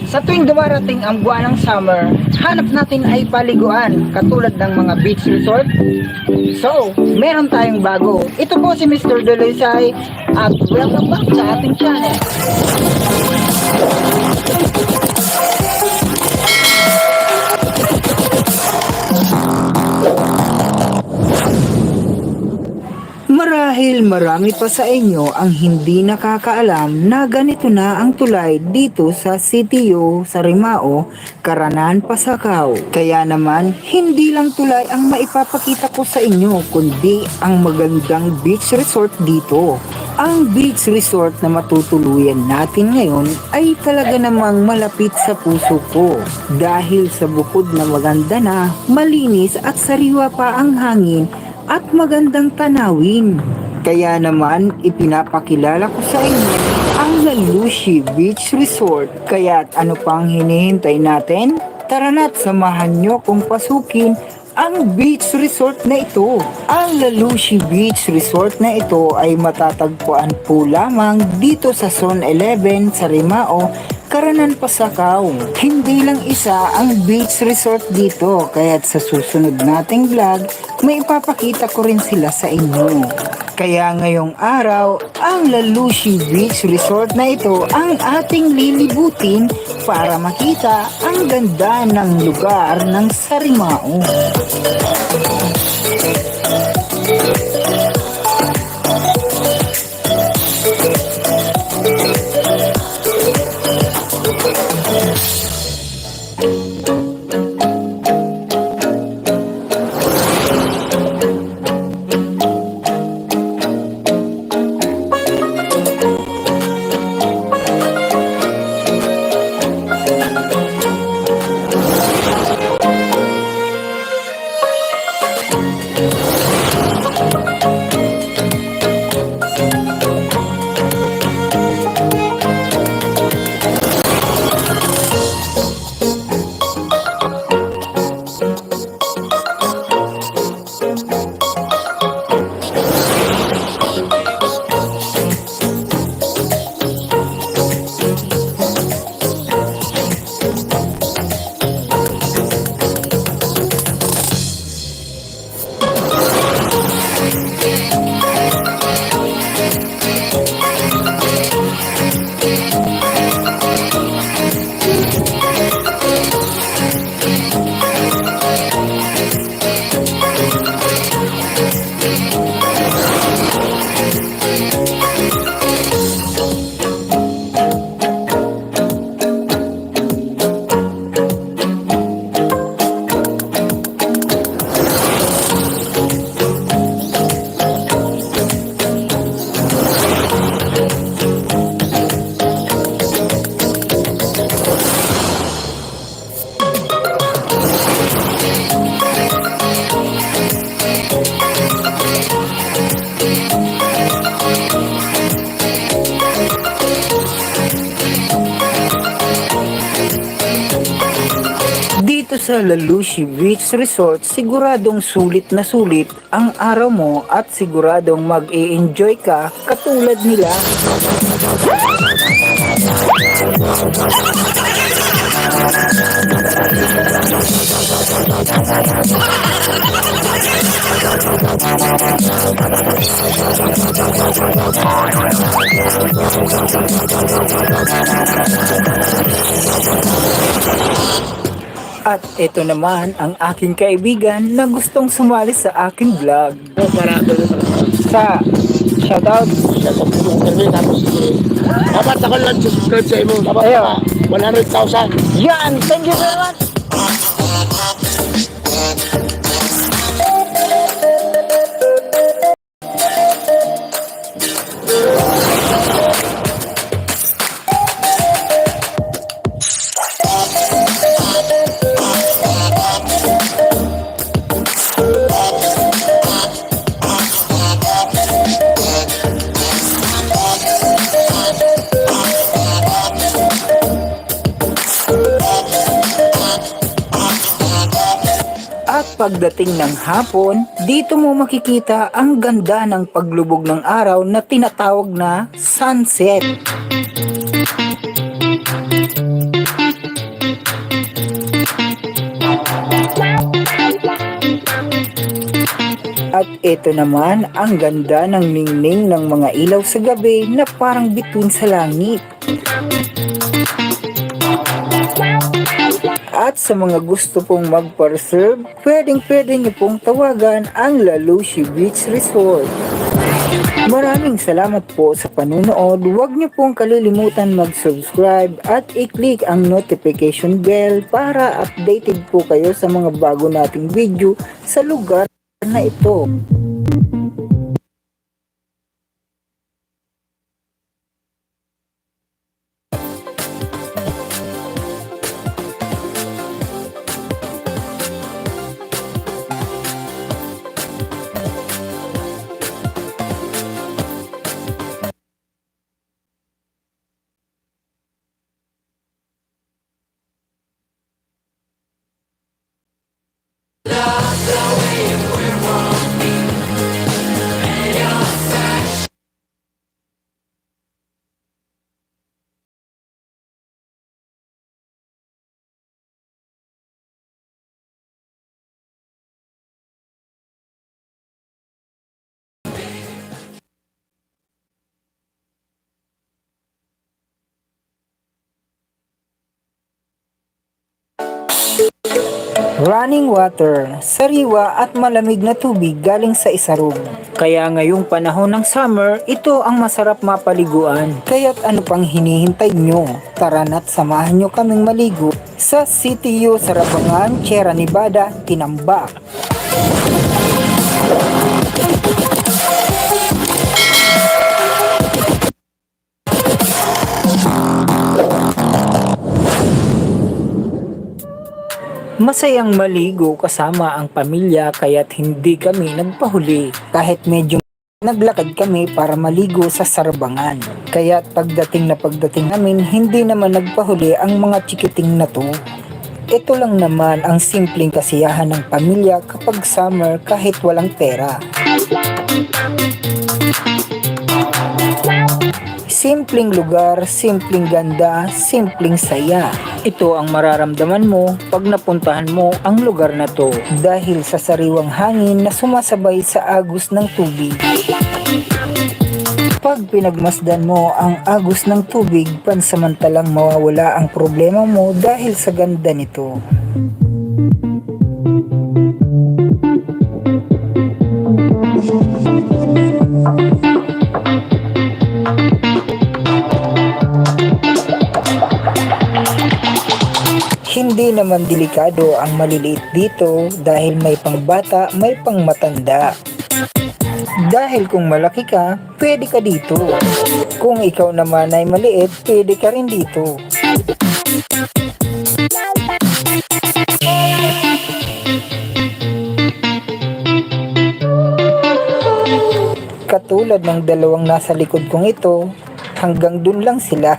Sa tuwing dumarating ang buwan ng summer, hanap natin ay paliguan katulad ng mga beach resort. So, meron tayong bago. Ito po si Mr. Delisay at welcome back sa ating channel. Marahil marami pa sa inyo ang hindi nakakaalam na ganito na ang tulay dito sa CTO sa Rimao, Caranan, Pasakaw. Kaya naman, hindi lang tulay ang maipapakita ko sa inyo, kundi ang magandang beach resort dito. Ang beach resort na matutuluyan natin ngayon ay talaga namang malapit sa puso ko. Dahil sa bukod na maganda na, malinis at sariwa pa ang hangin, at magandang tanawin. Kaya naman ipinapakilala ko sa inyo ang Lalushi Beach Resort. Kaya't ano pang hinihintay natin? Tara na't samahan nyo kung pasukin ang beach resort na ito. Ang Lalushi Beach Resort na ito ay matatagpuan po lamang dito sa Zone 11 sa Rimao, Caranan, Pasakaw. Hindi lang isa ang beach resort dito, kaya't sa susunod nating vlog, may ipapakita ko rin sila sa inyo. Kaya ngayong araw, ang Lalushi Beach Resort na ito ang ating lilibutin para makita ang ganda ng lugar ng Sarimao. Dito sa Lalushi Beach Resort, siguradong sulit na sulit ang araw mo at siguradong mag-e-enjoy ka katulad nila. At ito naman ang aking kaibigan na gustong sumali sa aking vlog. Para Sa shoutout. shoutout mo ng interview tapos dapat ako lang subscribe sa imo. Dapat Ayaw. 100,000. Yan! Thank you very much! At pagdating ng hapon, dito mo makikita ang ganda ng paglubog ng araw na tinatawag na sunset. At ito naman ang ganda ng ningning ng mga ilaw sa gabi na parang bituin sa langit. At sa mga gusto pong magpa-reserve, pwedeng nyo pong tawagan ang La Lucie Beach Resort. Maraming salamat po sa panunood. Huwag nyo pong kalilimutan mag-subscribe at i-click ang notification bell para updated po kayo sa mga bago nating video sa lugar na ito. Running water, sariwa at malamig na tubig galing sa isarog. Kaya ngayong panahon ng summer, ito ang masarap mapaliguan. Kaya't ano pang hinihintay nyo? Tara na't samahan nyo kaming maligo sa CTU Sarabangan, Sierra Nevada, Tinambak. Masayang maligo kasama ang pamilya kaya't hindi kami nagpahuli kahit medyo naglakad kami para maligo sa Sarabangan. Kaya't pagdating namin hindi naman nagpahuli ang mga chikiting na to. Ito lang naman ang simpleng kasiyahan ng pamilya kapag summer kahit walang pera. Simpleng lugar, simpleng ganda, simpleng saya. Ito ang mararamdaman mo pag napuntahan mo ang lugar na to dahil sa sariwang hangin na sumasabay sa agos ng tubig. Pag pinagmasdan mo ang agos ng tubig, pansamantalang mawawala ang problema mo dahil sa ganda nito. Hindi naman delikado ang maliliit dito dahil may pangbata, may pangmatanda. Dahil kung malaki ka, pwede ka dito. Kung ikaw naman ay maliit, pwede ka rin dito. Katulad ng dalawang nasa likod kong ito, hanggang dun lang sila.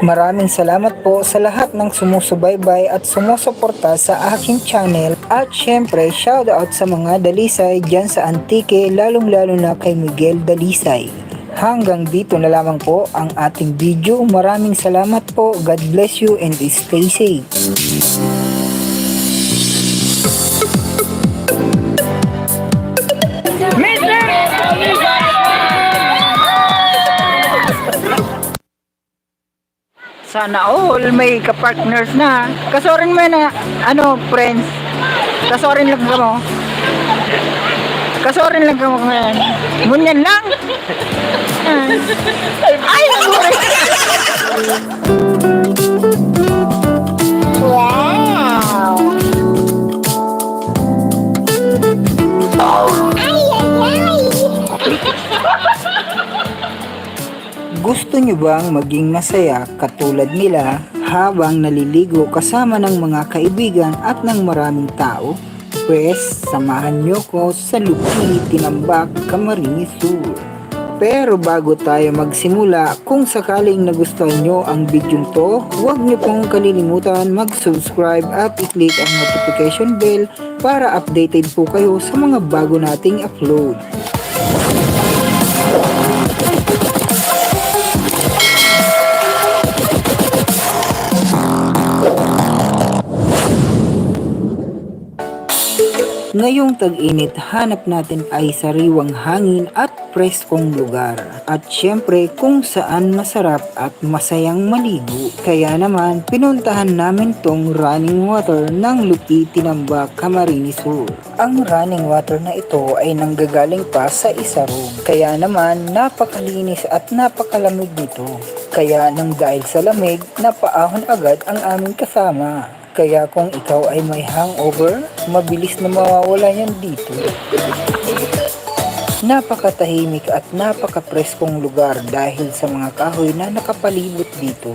Maraming salamat po sa lahat ng sumusubaybay at sumusuporta sa aking channel at syempre shoutout sa mga dalisay dyan sa Antique, lalong-lalo na kay Miguel Dalisay. Hanggang dito na lamang po ang ating video. Maraming salamat po. God bless you and stay safe. Sana all may kapartners na. Kasorin mo na, friends. Kasorin lang ka mo. Kasorin lang ka mo ngayon. Ngunyan lang. Ay, sorry. Wow. Gusto nyo bang maging masaya katulad nila habang naliligo kasama ng mga kaibigan at ng maraming tao? Pwes, samahan nyo ko sa Lupi, Tinambak, Camarines Sur. Pero bago tayo magsimula, kung sakaling nagustuhan nyo ang video to, huwag nyo pong kalilimutan mag-subscribe at i-click ang notification bell para updated po kayo sa mga bago nating upload. Ngayong tag-init, hanap natin ay sariwang hangin at preskong lugar. At syempre kung saan masarap at masayang maligo. Kaya naman, pinuntahan namin tong running water ng Lupi, Tinambak, Camarines Sur. Ang running water na ito ay nanggagaling pa sa Isarog. Kaya naman, napakalinis at napakalamig nito. Kaya nang dahil sa lamig, napaahon agad ang aming kasama. Kaya kung ikaw ay may hangover, mabilis na mawawala yan dito. Napakatahimik at napakapreskong lugar dahil sa mga kahoy na nakapalibot dito.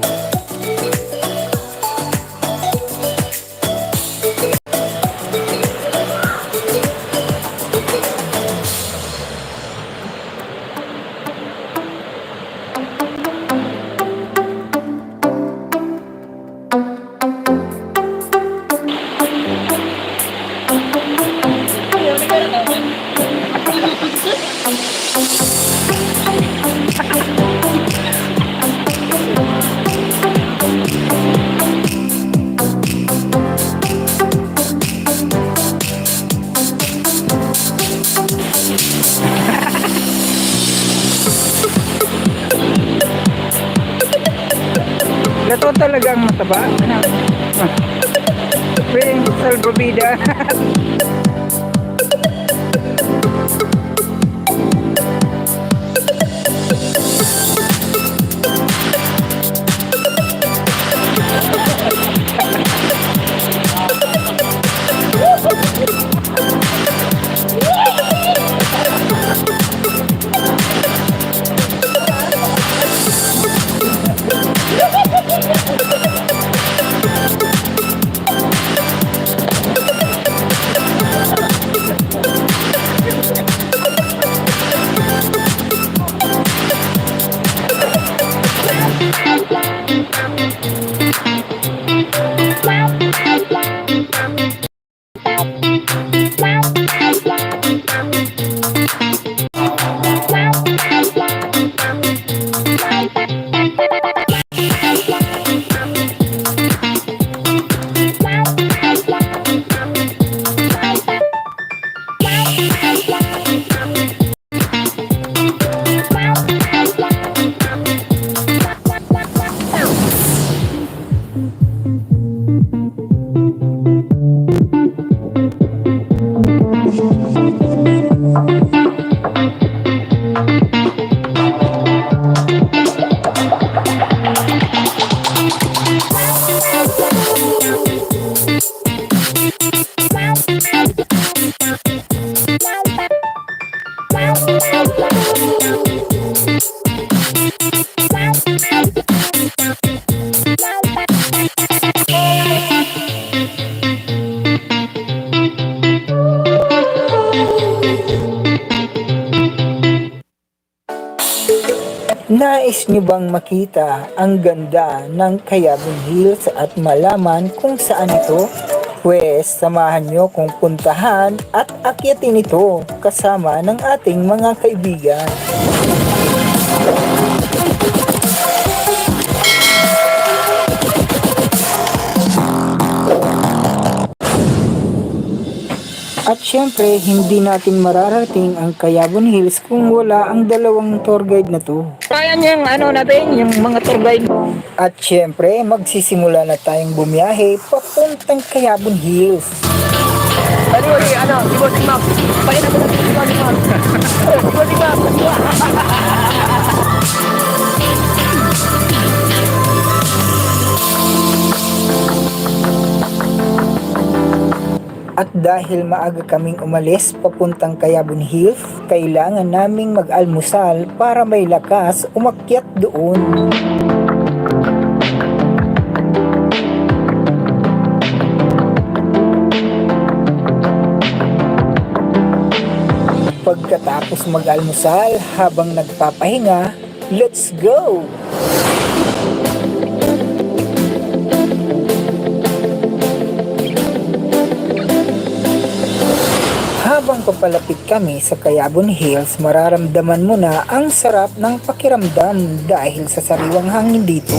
Ito talagang mataba. Pwedeng salbabida. Nais nyo bang makita ang ganda ng Cayabong Hills at malaman kung saan ito? Pwes, samahan nyo kung puntahan at akyatin ito kasama ng ating mga kaibigan. At syempre, hindi natin mararating ang Cayabon Hills kung wala ang dalawang tour guide na to. Kaya niyang ano natin, yung mga tour guide. At syempre, magsisimula na tayong bumiyahe papuntang Cayabon Hills. Anyway, si Bossing Map. Pakin natin natin si Bossing Map. Bossing Map. At dahil maaga kaming umalis papuntang Cayabon Hills, kailangan naming mag-almusal para may lakas umakyat doon. Pagkatapos mag-almusal habang nagpapahinga, let's go! Habang papalapit kami sa Cayabon Hills, mararamdaman mo na ang sarap ng pakiramdam dahil sa sariwang hangin dito.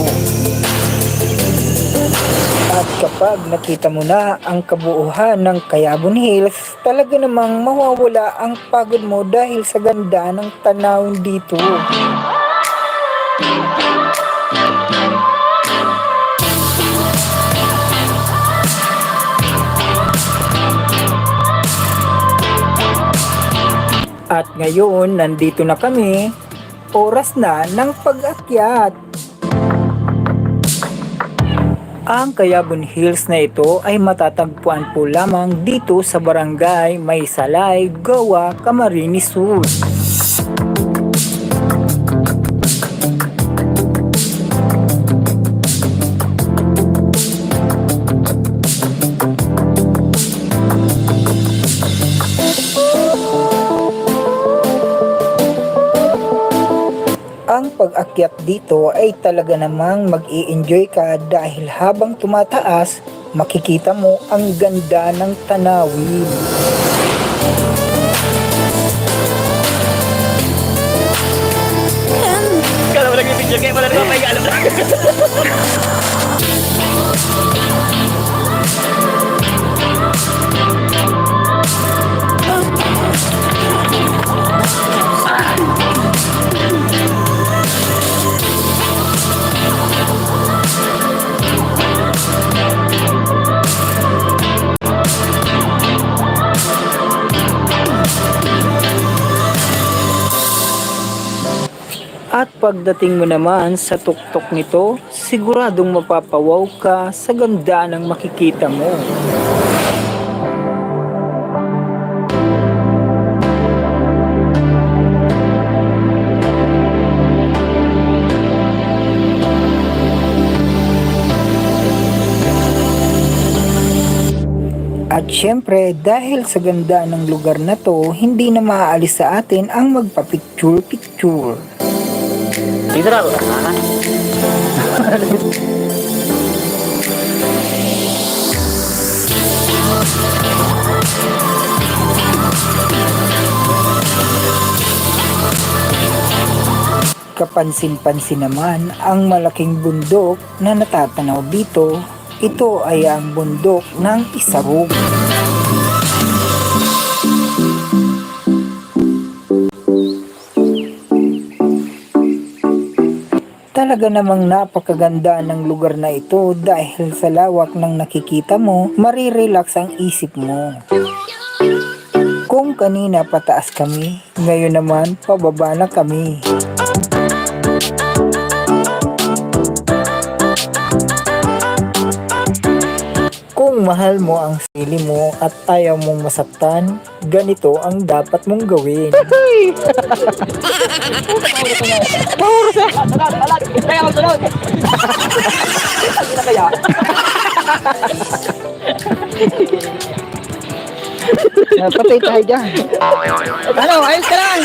At kapag nakita mo na ang kabuuhan ng Cayabon Hills, talaga namang mawawala ang pagod mo dahil sa ganda ng tanawin dito. At ngayon, nandito na kami. Oras na ng pag-akyat. Ang Cayabon Hills na ito ay matatagpuan po lamang dito sa barangay Maysalay, Gawa, Camarines Sur. Ang pag-akyat dito ay talaga namang mag-i-enjoy ka dahil habang tumataas, makikita mo ang ganda ng tanawin. Kalau mo nag-picture kayo, wala naman may alam na. At pagdating mo naman sa tuktok nito, siguradong mapapawaw ka sa ganda ng makikita mo. At syempre, dahil sa ganda ng lugar na to, hindi na maaalis sa atin ang magpa-picture-picture. Dito na, Kapansin-pansin naman ang malaking bundok na natatanaw dito. Ito ay ang bundok ng Isarog. Talaga namang napakaganda ng lugar na ito dahil sa lawak ng nakikita mo, marirelax ang isip mo. Kung kanina pataas kami, ngayon naman pababa na kami. Kung mahal mo ang sarili mo at ayaw mong masaktan, ganito ang dapat mong gawin. Kaya magsunod. Hindi na kaya. Patay tayo dyan. Ano, ayos ka lang.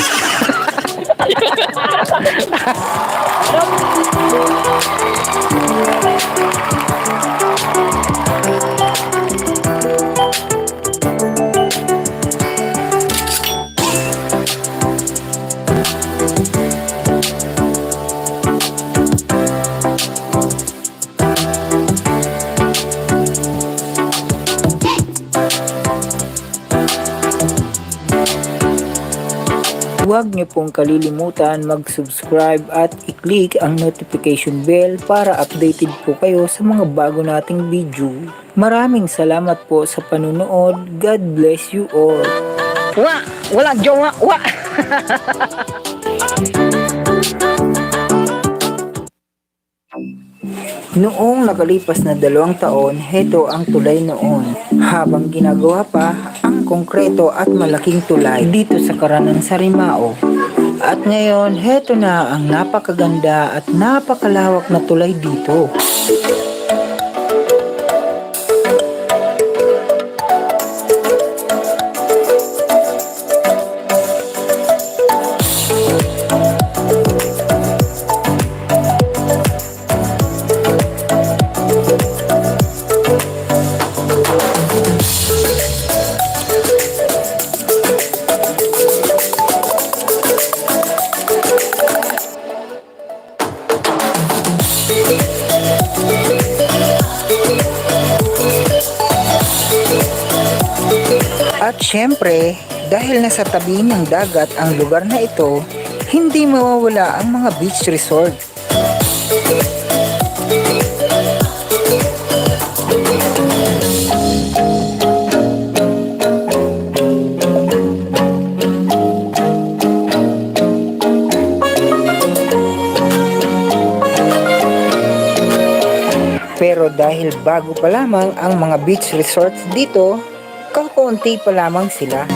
Huwag niyo pong kalilimutan mag-subscribe at i-click ang notification bell para updated po kayo sa mga bago nating video. Maraming salamat po sa panunood. God bless you all. Wala jowa, Noong nakalipas na 2 taon, heto ang tulay noon. Habang ginagawa pa ang konkreto at malaking tulay dito sa Karanan Sarimao. At ngayon, heto na ang napakaganda at napakalawak na tulay dito. At syempre, dahil nasa tabi ng dagat ang lugar na ito, hindi mawawala ang mga beach resort. Pero dahil bago pa lamang ang mga beach resorts dito, kakaunti pa lamang sila.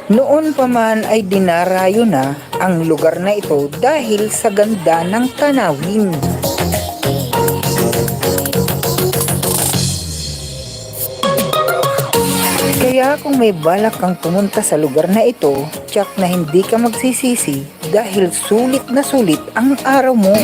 Noon pa man ay dinarayo na ang lugar na ito dahil sa ganda ng tanawin. Kaya kung may balak kang pumunta sa lugar na ito, tiyak na hindi ka magsisisi dahil sulit na sulit ang araw mo.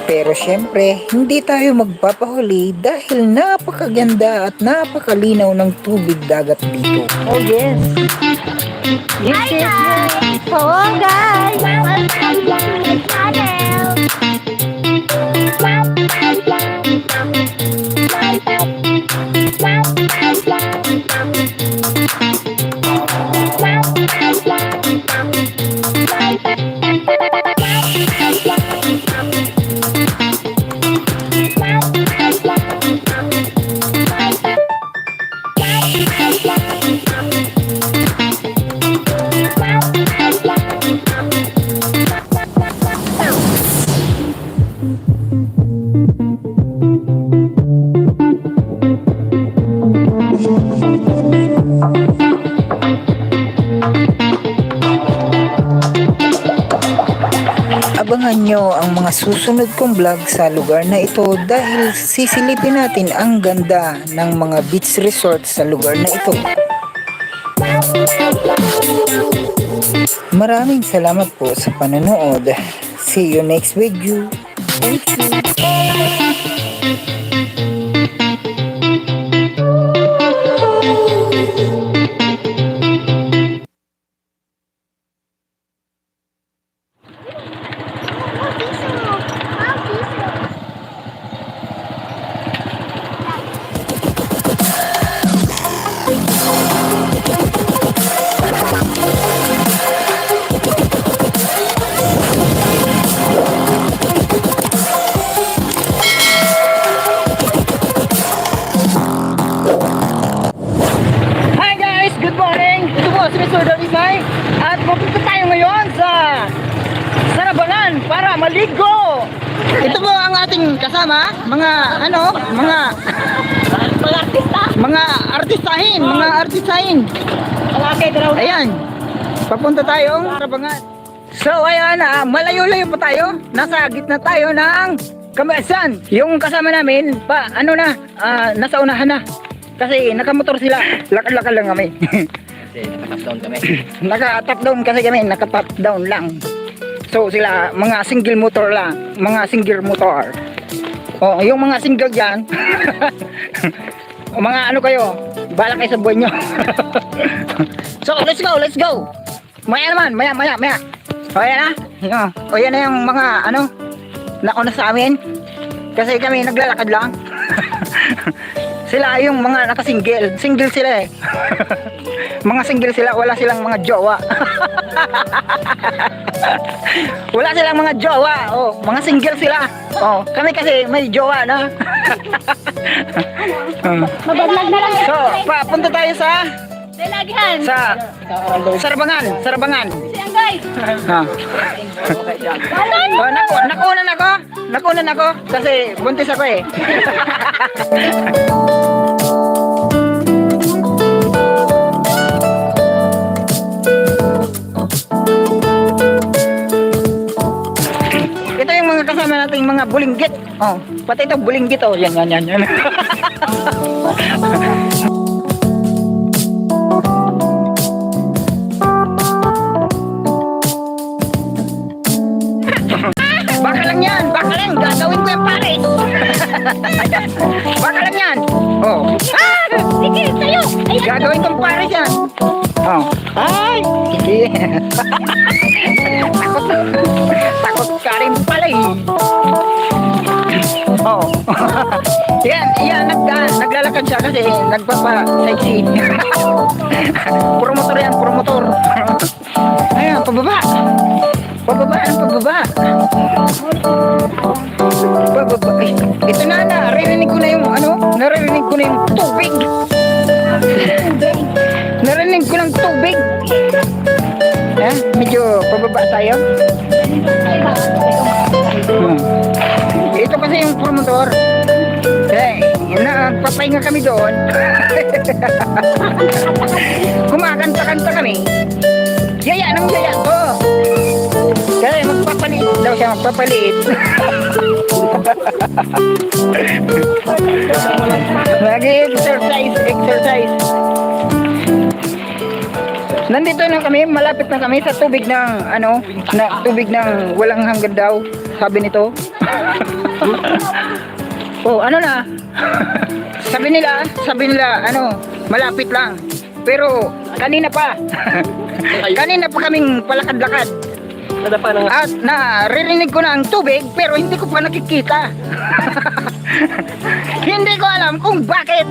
Pero syempre, hindi tayo magpapahuli dahil napakaganda at napakalinaw ng tubig dagat dito. Oh yes. Hi guys! Hello guys! Welcome to my channel! Abangan nyo ang mga susunod kong vlog sa lugar na ito dahil sisilipin natin ang ganda ng mga beach resort sa lugar na ito. Maraming salamat po sa panonood. See you next video. Thank you. good morning! Ito po si Mr. Dalisay at pupunta tayo ngayon sa Sarabangan para maligo! Ito po ang ating kasama, mga artistahin. Ayan, papunta tayong Sarabangan. So ayan, malayo-layo pa tayo. Nasa gitna tayo ng Kamasan. Yung kasama namin, nasa unahan na. Kasi nakamotor sila. Lakad-lakad lang kami. Naka-top down kasi kami, naka-top down lang. So sila, mga single motor lang. Mga single motor. Oh, yung mga single dyan, mga ano kayo, bala kayo sa buhay nyo. So let's go. Maya naman, maya. O yan na. O yan na yung mga nauna sa amin. Kasi kami naglalakad lang. Sila yung mga nakasingle. Single sila eh. Mga single sila, wala silang mga jowa. Wala silang mga jowa. Oh, mga single sila. Oh, kami kasi may jowa na. Mabaglag na lang. So, papunta tayo sa Lagyan. Sarabangan. Siyan guys. Ha. Oh, nakunan ako kasi buntis ako eh. Ito yung mga kasama nating mga bulinggit. Oh, pati ito bulinggit oh. Yan. Baka lang gagawin ko yung pare. Baka lang yan. Oh. Sige, tayo. Ayan. Gagawin kong pare yan. Oh. Ay! Sige. Takot ka rin pala eh. Oh. Naglalakad siya kasi nagpapa-sightseeing. Promotor yan, promotor. Ayan, pababa. Pababa. Ay, ito na, naririnig ko na yung tubig. Narinig ko ng tubig. Medyo pababa tayo. Ito kasi yung promotor. Nagpapahinga kami doon. Kumakanta-kanta kami. Yaya to. Kasi magpapaliit daw siya, magpapaliit. Exercise. Nandito na kami, malapit na kami sa tubig ng tubig ng walang hanggan daw, sabi nito. Oh, na? Sabi nila, malapit lang. Pero kanina pa kaming palakad-lakad. At naririnig ko na ang tubig pero hindi ko pa nakikita. Hindi ko alam kung bakit.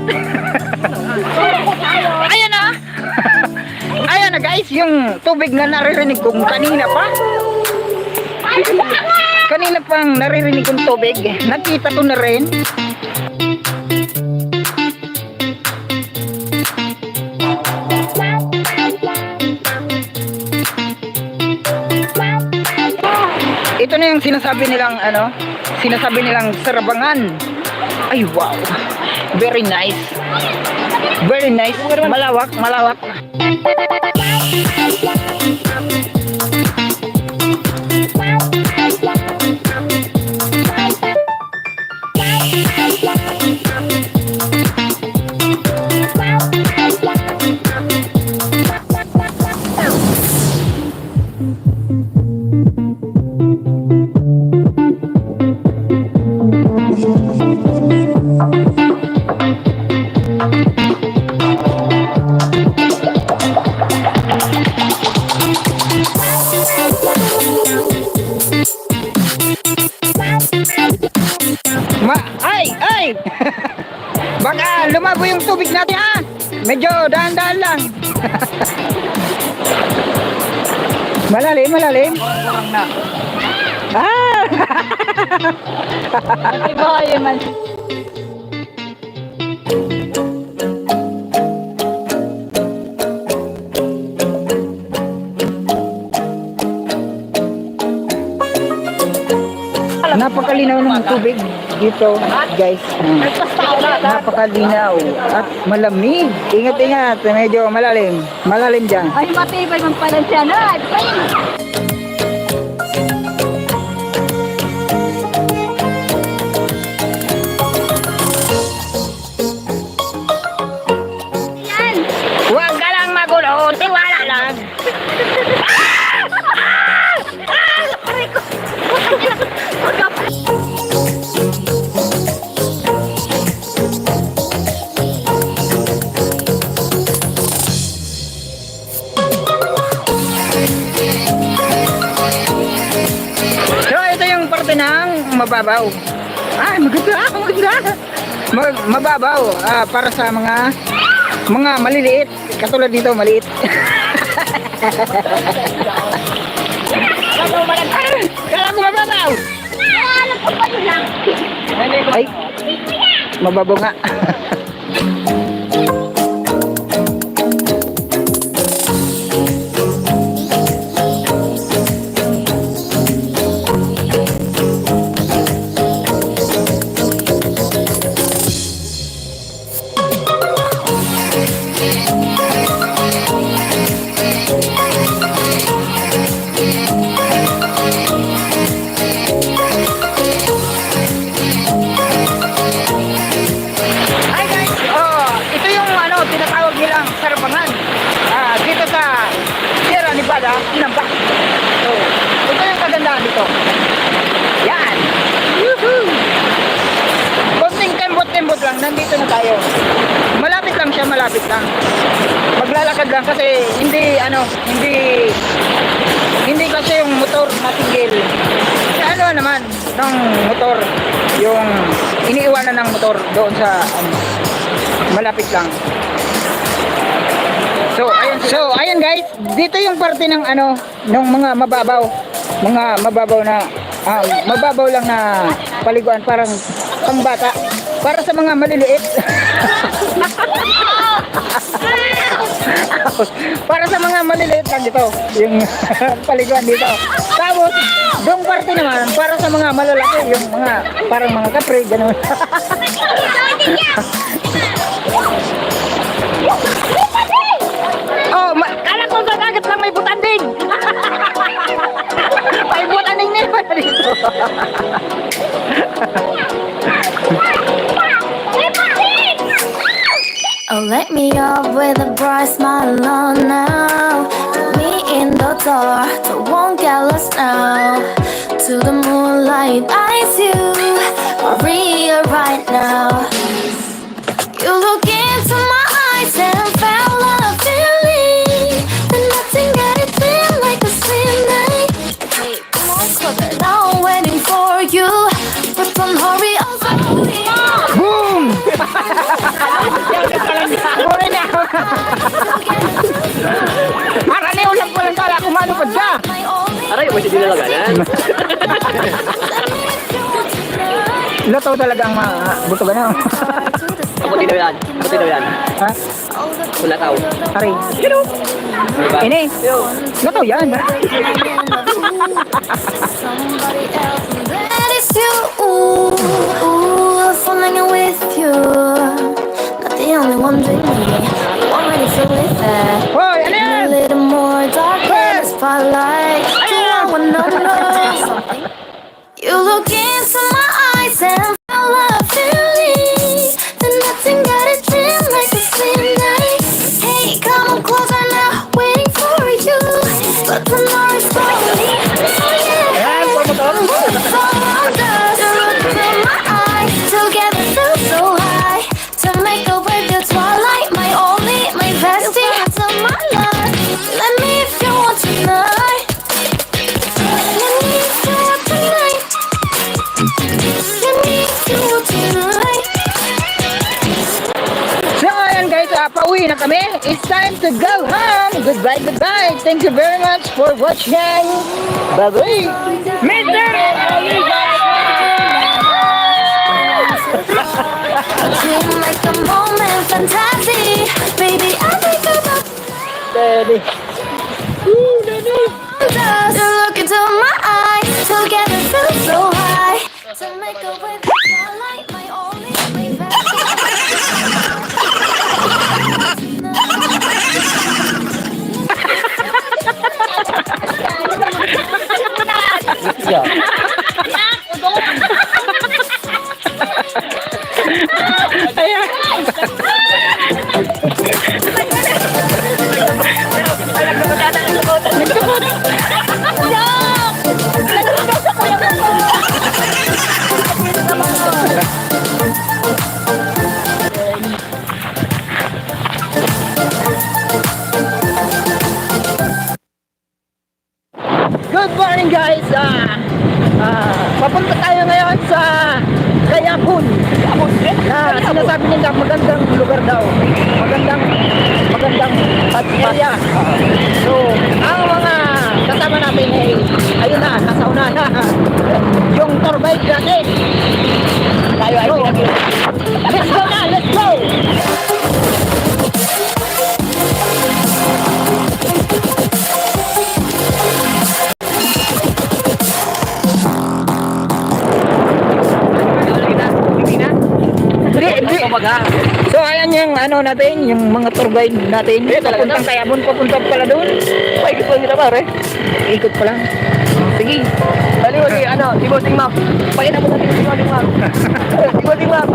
Ayan na guys, yung tubig na naririnig kong kanina pa. Kanina pang naririnig kong tubig. Nakita ko na rin. Ito na yung sinasabi nilang Sarabangan. Ay wow. Very nice. Malawak. Ay! Baka lumabo yung tubig natin ha. Medyo dahan-dahan lang. Malalim. Iba man. Napakalinaw ng tubig dito, guys. Napakalinaw at malamig. Ingat-ingat, medyo malalim. Malalim dyan. Ay, matibay man pala siya na. Yan. Huwag ka lang magulo, tiwala lang. So, ito yung parte ng mababaw. Ay, maganda. Mababaw para sa mga maliliit. Katulad dito, maliit. Kala ko mababaw. Alam ko pa yun lang. Ay, mababaw nga. Hi guys! Ito yung tinatawag nilang sarbangan. Dito sa Sierra Nevada, Inambak. So, ito yung kagandahan dito. Yan! Woohoo! Konting kembot-kembot lang, nandito na tayo. Malapit lang siya, malapit lang. Maglalakad lang kasi hindi kasi yung motor natigil. Ano naman ng motor, yung iniiwanan ng motor doon sa malapit lang. So ayun guys, dito yung parte ng ng mga mababaw lang na paliguan, parang pangbata, para sa mga maliliit. Para sa mga maliliit lang dito yung paliguan dito. Tapos doong parte naman para sa mga malalaki, yung mga parang mga kapre, gano'n. Kala ko agad lang may butanding. May butanding nila dito. Oh, let me up with a bright smile on now. Put me in the dark, so won't get lost now. To the moonlight, eyes you, Maria right now. You look into my eyes and felt a feeling that nothing got it feel like a same night. Hey, come on, closer, now I'm waiting for you. But don't hurry, I'll follow you. Boom! Sorry na. Arane, ulang ko lang kala kung ano pa dyan. Aray, mo siya dinalaganan. Lataw talaga ang buto ba na? Kaputi daw yan. Kaputi daw yan. Ha? Kulataw. Ari. Diba? Ini. Lataw yan. That is you, ooh, falling with you. Not the only one dreaming. You already feel it there. Hoy, ano yan? A little more dark in the spotlight. Do I wanna know something? You look into my eyes and feel a feeling that nothing got it feel like the same night. Hey, come on closer now, waiting for you. But the noise for me, oh yeah. So just look into my eyes, together feel so high. To make a way the twilight, my only, my bestie, to my life. Let me if you want tonight. Let me if you want tonight. Let me if you want tonight. So ayan guys, pauwi na kami. It's time to go home. Goodbye, goodbye. Thank you very much for watching. Bye-bye. You make the moment fantastic. Baby, I think about Daddy. just look into my eyes. Together feel so high. sinasabi nila magandang lugar daw. Magandang area. So, ang mga kasama natin ay, ayun na, nasa una na. Yung tour guide natin. Tayo ay pinag- Let's go na, let's go! Hindi. So ayan yung ano natin, yung mga tour guide natin. Papuntang Tayabon, papunta pala doon. Paikot lang kita pare. Ikot pa lang. Sige. Dali mo si Bossing Map. Pakita mo natin si Bossing Map. Si Bossing Map.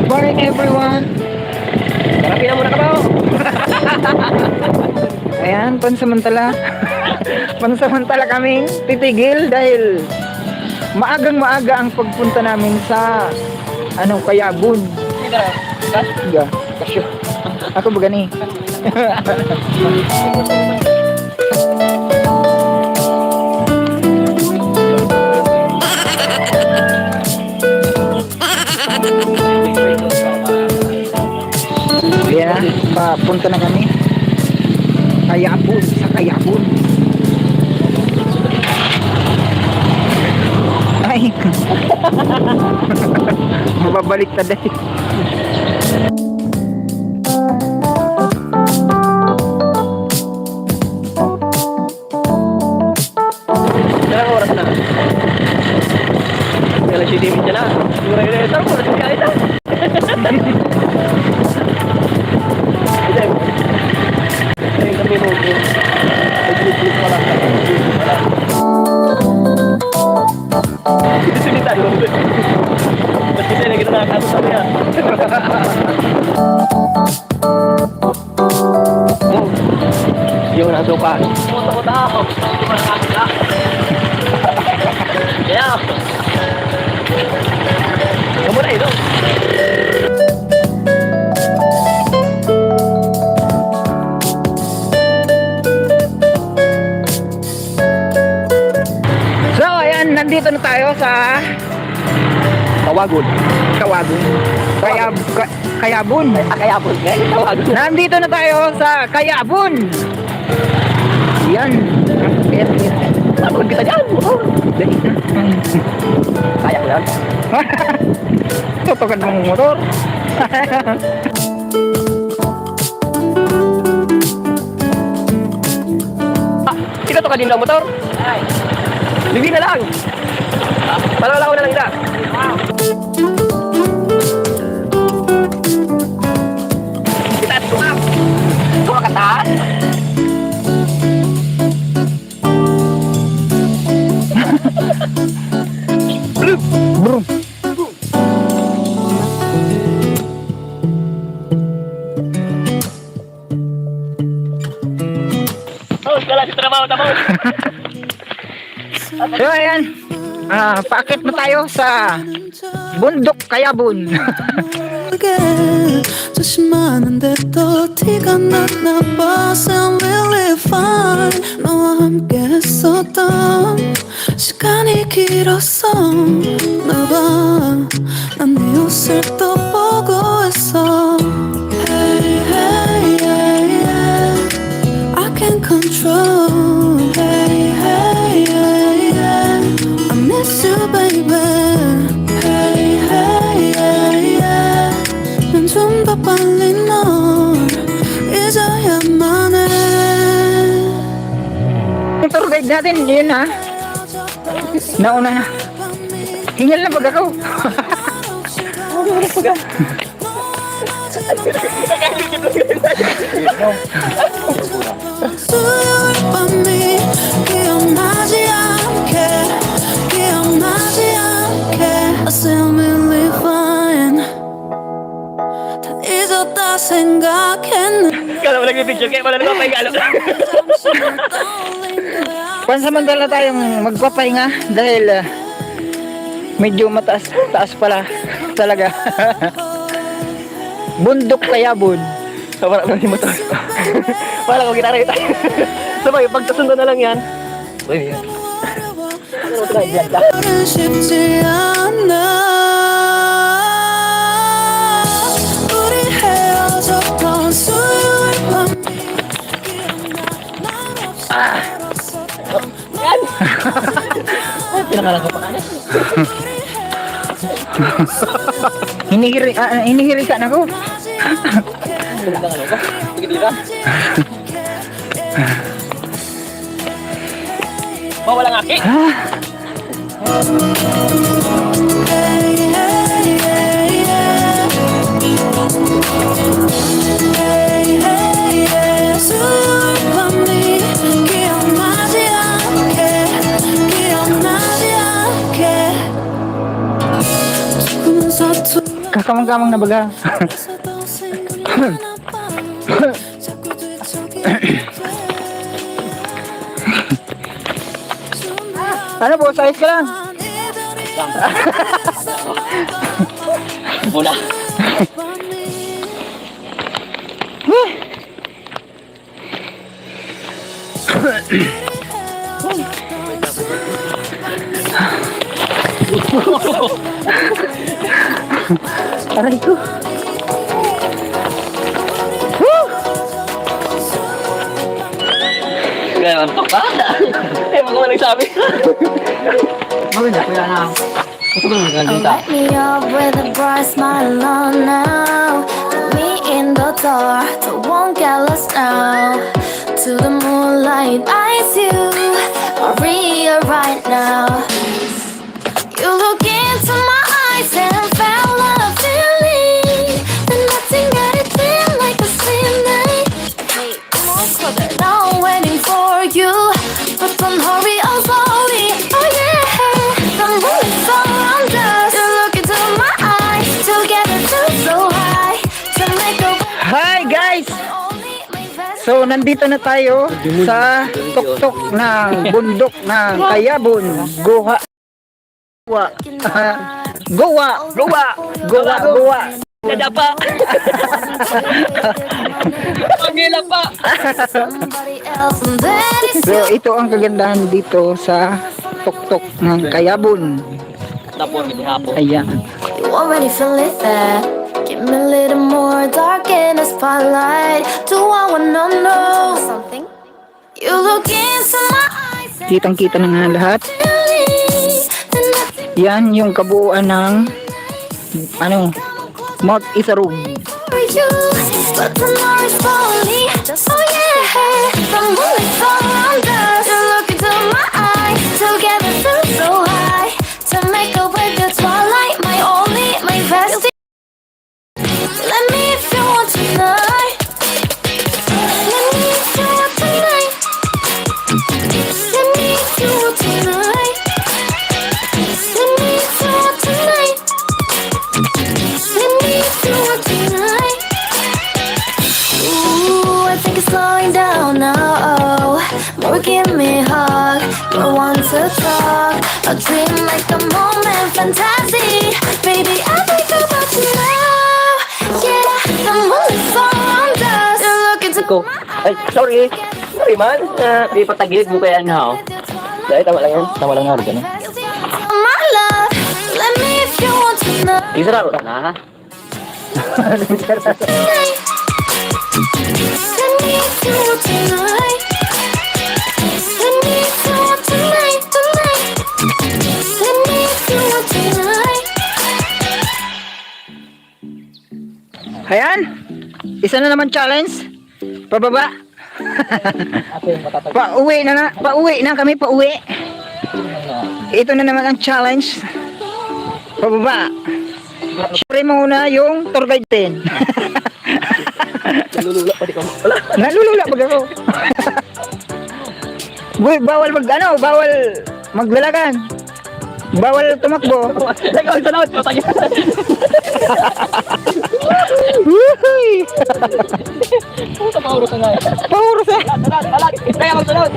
Good morning everyone. Marami na muna ka ba? Ayan, pansamantala. Pansamantala kaming titigil dahil maagang-maaga ang pagpunta namin sa Kayabon. Iya, kasyo. Ako ba gani? Ayan, papunta na kami. Kayabon, sa Kayabon. Ay, mababalik na dahil. Ilang oras na? Kailan si David dyan na? Siguro yun ito. Oras si Kaita. Ayun kami minuto. Nag-click pa lang. Ito sunita doon. Ba't kita na kita nakakato sa niya? Yung naso pa. Puta-puta ako. Kaya. Kamu na ito. So, ayan, nandito na tayo sa Tawagon. Kayabon. Kayabon. Kayabon. Tawagon. Nandito na tayo sa Kayabon. Yan. Tawagon kita dyan. Dali na. Kaya ko yan. Tutukan mong motor. Sino to kanina motor? Liwi na lang. Palala ko na lang ita. Kita tumap. Kumakataan. Brum. Oh, kala si trabaho tamo. So, ayan. Paakit na tayo sa bundok Kayabon. 조심하는데 또 티가 났나 봐. Sound really fine. 너와 함께 했었던 시간이 길었어. 나봐 난 네 옷을 또 보고 있어. Hey, hey, hey, hey. I can't control. Hey, hey, hey, hey. I miss you, baby. Hey, hey, hey, hey. 난 좀 더 빨리 널 잊어야만 해. Yung tour guide natin, yun ha. Nauna na. Hingal na pag ako. 수요일 밤이 기억나지 않게 기억나지 않게 I still really fine 다 잊었다 생각했는데 Kala mo nag-picture kaya pala nagpapahinga. Pansamantala tayong magpapahinga dahil medyo taas pala talaga. Bundok Kayabon. Wala ko yung motor. Wala ko gitara tayo. Sabay, pagkasundo na lang yan. Uy, yan. Ano ito na, yan ka. 쉽지 않아 우리 헤어졌던 수요일 밤 Pinakalang ka pa. Hinihiri ka na ko. Bawal ang aki. 수요일 밤이 기억나지 않게 기억나지 않게 조금은 서툴러 Kakamang-kamang na baga. 자꾸 뒤척이게 Ano po, size ka lang. Wala. Aray ko. Kaya antok pa. Eh, mga nagsabi. Maganda, kuya na. Light me up with a bright smile on now. Put me in the dark, so won't get lost now. To the moonlight, eyes you, Maria right now. You look into my eyes and felt a feeling that nothing got it feel like a same night. Hey, come on, brother, now I'm waiting for you, but don't hurry, I'm sorry. Oh yeah, the moon is around us. You look into my eyes, together feel so high. To make a Hi guys! only my best. So, nandito na tayo sa tuktok ng bundok ng Kayabon, Goa. Goa! Goa! Kada pa. Pagila pa. Somebody else and then it's So, ito ang kagandahan dito sa tuktok ng Kayabon. Tapos hindi hapon. Ayan. you already feel it there. Give me a little more dark in the spotlight. Do I wanna know something? You look into my eyes and Kitang-kita na nga lahat. really, then nothing Yan yung kabuuan ng Mount Isarug. for you. But the more is falling. Oh yeah, the moon is around us. You look into my eyes, together feel so high. To make a way the twilight, my only, my best. Let me if you want tonight. Let me if you want tonight. Let me if you want tonight. Let me if you want tonight. Let me if you want tonight. Ooh, I think it's slowing down now. More give me a hug, more want to talk. A dream like a moment, fantasy. Baby, I think about you now. Yeah, the moon is around us. You're looking to Ko. Ay, sorry. Sorry man. Di patagilid mo kaya na. Dahil tama lang yan. Tama lang nga rin. my love. Let me if you want tonight. Isara ko na ha. Let me if you want tonight. Let me if you want tonight, tonight. Let me if you want tonight. Ayan. Isa na naman challenge. Pababa. Pauwi na kami, pauwi. Ito na naman ang challenge. Pababa. Siyempre muna yung tour guide din. Nalulula pa di ko. Wala. Nalulula pag ako. Boy, bawal bawal maglalagan. Bawal tumakbo. Ikaw ang tanawad. Patagilid. Woohoo! Puta pauros na nga. Pauros eh. Talag. Kaya magsunod.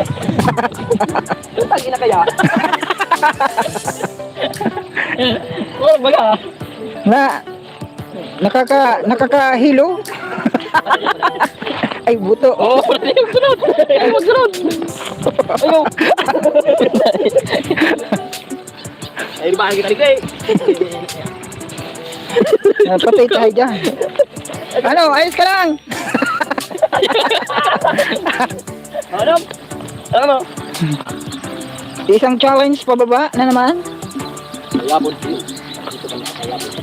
Tagi na kaya. Oh, baga. Nakakahilo. Ay, buto. Oh, magsunod. Magsunod. Ayaw. Ay, di ba kita dito eh. Patay tayo dyan. Ano, ayos ka lang. Ano? Ano? Isang challenge pababa na naman. Ayabon.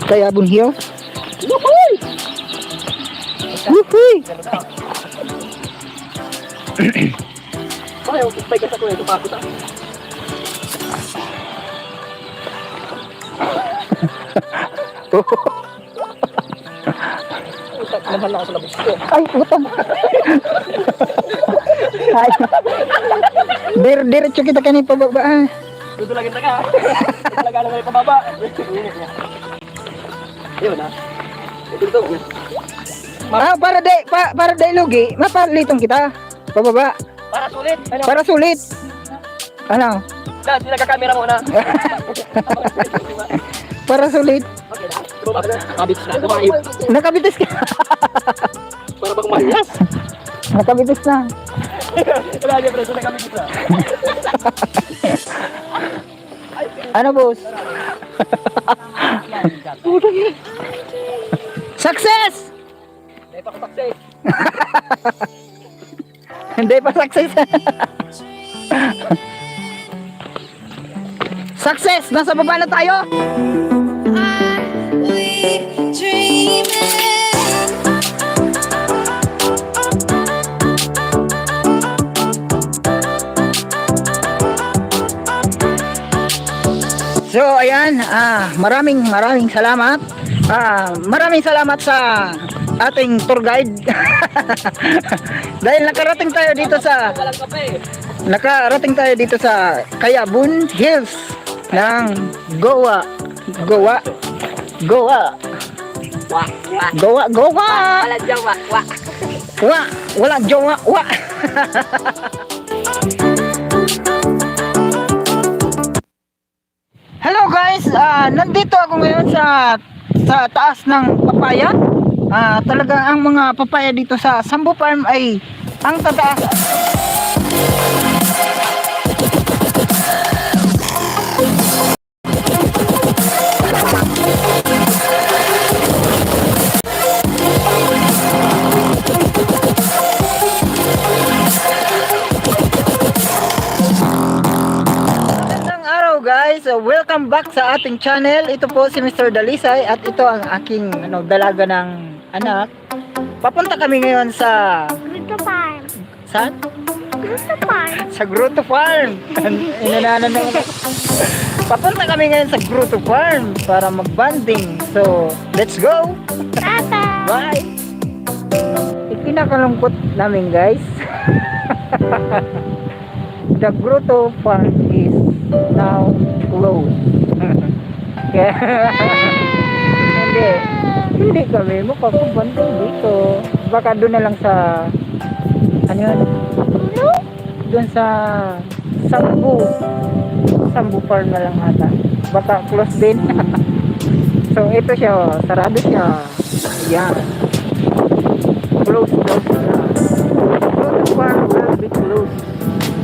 Kaya Bunhiyo. Luhoy! Wuhui! Ayaw, kupay ka sa kuya. Tupakot ah. Utak naman ako sa labas ko. Ay, utang. Ay. Diretso kita kanina pababa. Ah. Tutulagin na ka. Tutulagan naman yung pababa. Yun na. Ito. Para day lugi, mapalitong kita. Pababa. Para sulit. Ano? Para sulit. Ano? Dahil pinagkakamera muna. Para sulit. Okay na. Bumaba na. Kabits na. Tumayo. Nakabitis ka. Para bang mayas. Nakabitis na. Wala niya preso na kabits na. Ano, boss? Success! Dahil pa ko success. Hindi pa success. Success! Nasa baba na tayo. So ayan, maraming salamat. Maraming salamat sa ating tour guide. Dahil nakarating tayo dito sa Kayabun Hills ng Goa. Wala jowa. Wala jowa. Hello guys, nandito ako ngayon sa taas ng papaya. Talaga ang mga papaya dito sa Sambu Farm ay ang tataas. Guys, welcome back sa ating channel. Ito po si Mr. Dalisay at ito ang aking dalaga ng anak. Papunta kami ngayon sa Grotto Farm. saan? Grotto Farm. Sa Grotto Farm. Inananan na. Papunta kami ngayon sa Grotto Farm para mag-bonding. So, let's go. Tata. Bye. Ikinakalungkot namin guys. The Grotto Farm is now closed. Kaya hindi kami makakabanding dito. Baka doon na lang sa ano yun? Doon sa Sambu Farm na lang ata. Baka close din. So ito siya, sarado siya. Yan. Closed. Grotto Farm will be closed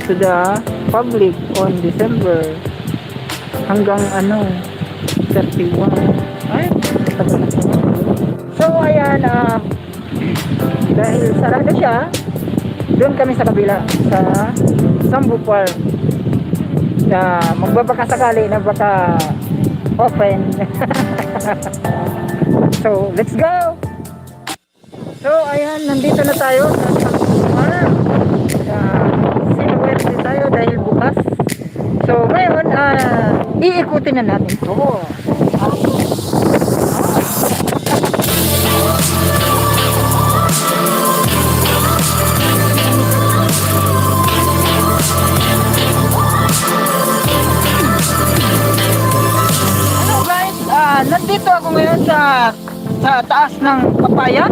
to the public on December hanggang 31. Ay, tagal na. So ayan, dahil sarado siya, doon kami sa kabila sa Sambu Farm na magbabaka sakali na baka open. So let's go. So ayan, nandito na tayo sa Sambu Farm. Sinuwerte tayo dahil bukas. So ngayon, iikutin na natin ito. Hello guys, nandito ako ngayon sa taas ng papaya.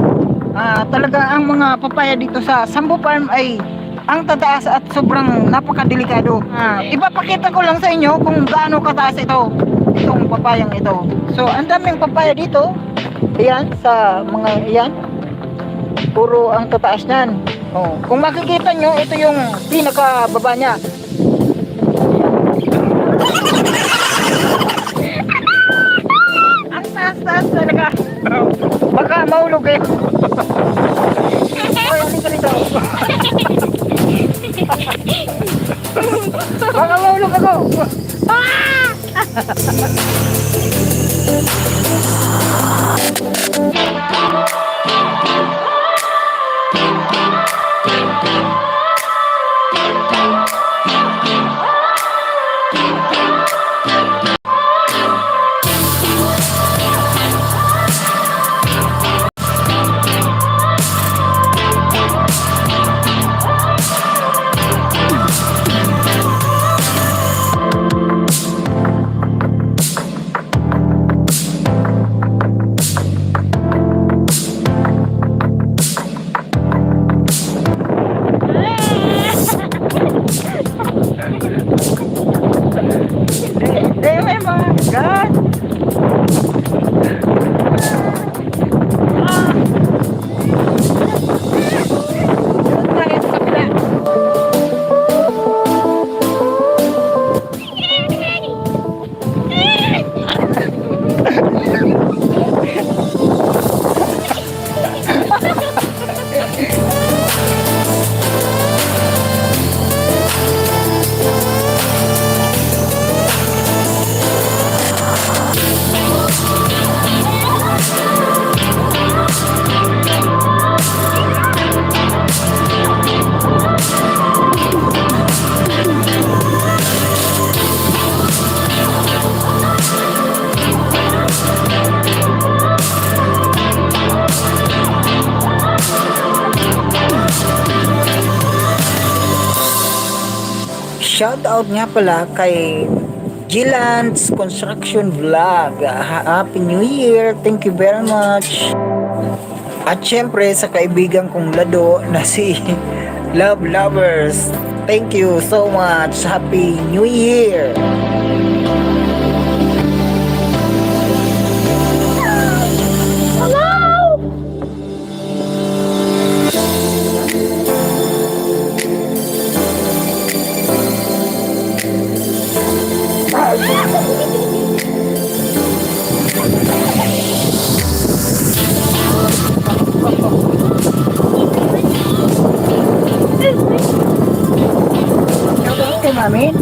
talaga ang mga papaya dito sa Sambu Farm ay ang tataas at sobrang napakadelikado. Ipapakita ko lang sa inyo kung gaano kataas itong papayang ito. So, ang daming papaya dito. Ayan, sa mga ayan. Puro ang tataas niyan. Oh, kung makikita nyo, ito yung pinakababa niya. Ang taas-taas talaga. Baka maulog eh. Ay, ano ka nito? Baka maulog ako. Oh my God! Shout out nga pala kay Gilans Construction Vlog. Happy New Year. Thank you very much. At syempre sa kaibigan kong Lado na si Love Lovers. Thank you so much. Happy New Year. Okay, mami.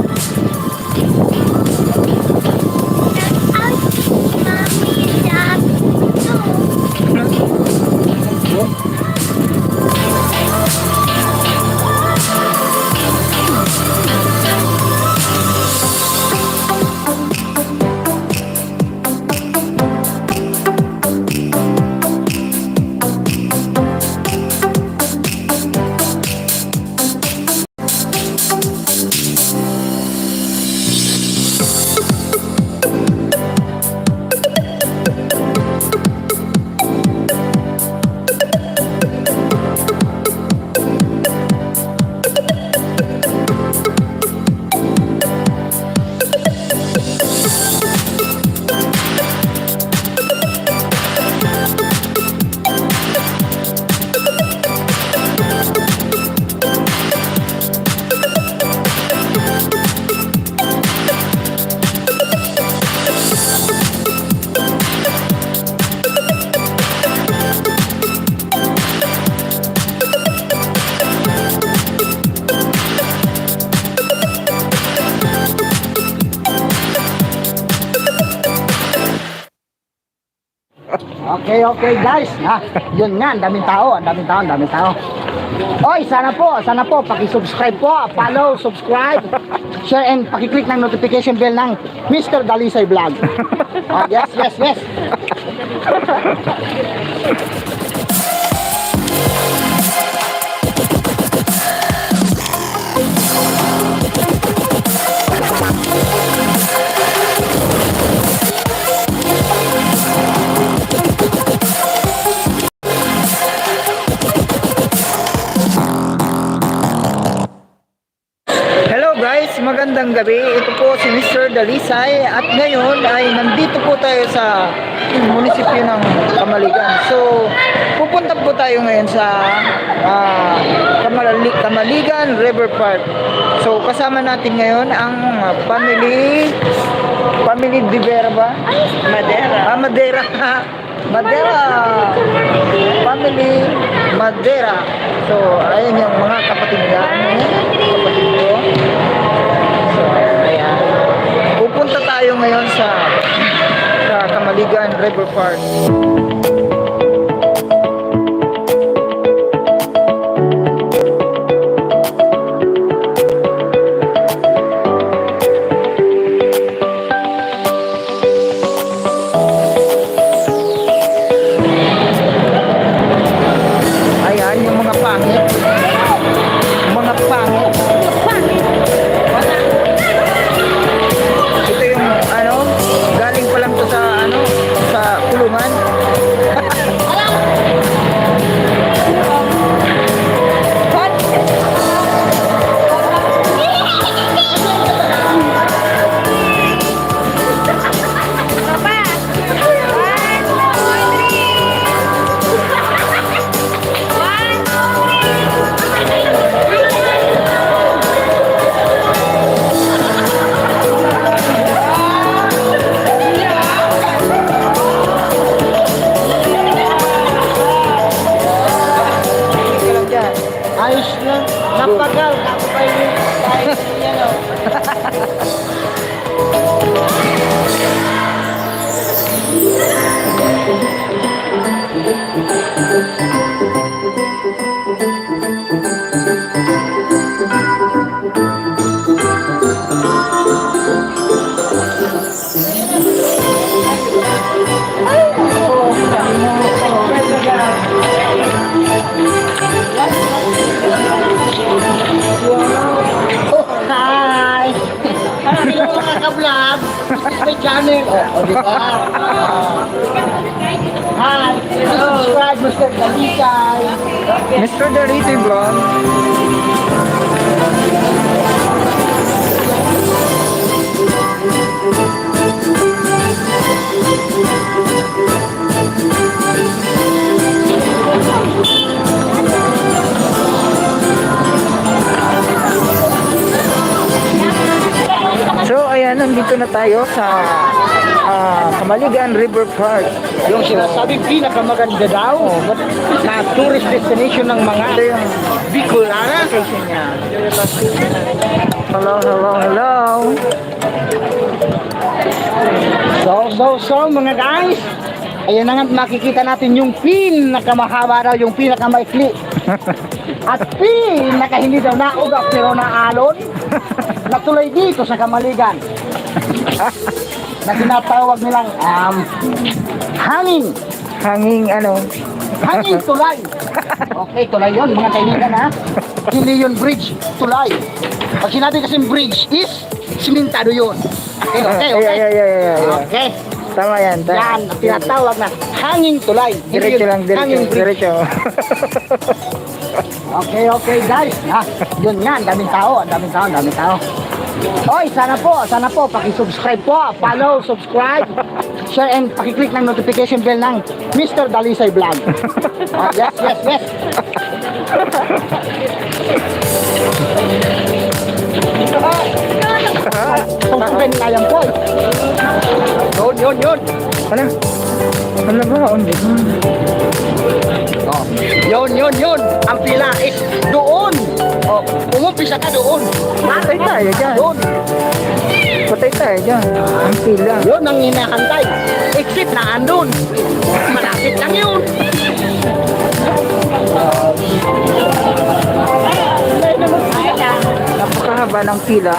Okay guys, yun nga, ang daming tao. Oy, sana po, paki-subscribe po, follow, subscribe, share, and paki-click ng notification bell ng Mr. Dalisay Vlog. Yes. magandang gabi. Ito po si Mr. Dalisay at ngayon ay nandito po tayo sa munisipyo ng Camaligan. So, pupunta po tayo ngayon sa Camaligan River Park. So, kasama natin ngayon ang family de Vera ba? Madera. Madera. Madera. Family Madera. So, ayun yung mga kapatid ko. Kapatid ko. So, ayan. Pupunta tayo ngayon sa Camaligan River Park. Ayan, yung mga pangit. Mga pangit. Ito yung ano, galing pa lang to sa ano, sa kulungan. Ayos lang. Napagal. Ako pa yung ayos yan o. Hi! Hello mga ka-vlog! This is my channel. Di ba? Hi! Subscribe, Mr. Dalisay. Mr. Darity Vlog. So, ayan, nandito na tayo sa Camaligan River Park. Yung sinasabing pinakamaganda daw na tourist destination ng mga Bicolana. Hello, hello, hello. So, mga guys, ayan na nga makikita natin yung pinakamahaba daw, yung pinakamaikli. At hindi daw naugap pero naalon na tuloy dito sa Camaligan. Na tinatawag nilang hanging tulay. Okay, tulay yun mga kaibigan ha. Hindi yun bridge, tulay. Pag sinabi kasing bridge is simentado yun. Okay. Yeah. Okay. Tama yan. Yan, ang tinatawag na hanging tulay. Hindi Diretso yun lang, hanging bridge. diretso. Okay guys. Yun nga, ang daming tao. Oy, sana po, paki-subscribe po, follow, subscribe, share, and paki-click ng notification bell ng Mr. Dalisay Vlog. Yes. Tungkukin nila yan po. Yun. Ano? Ano ba? Oh, yun. Ang pila is doon. Oh, umumpisa ka doon. Patay tayo dyan. Doon. Patay tayo dyan. Ang pila. Yun ang hinahantay. Exit na andun. Malapit lang yun. Napakahaba ng pila.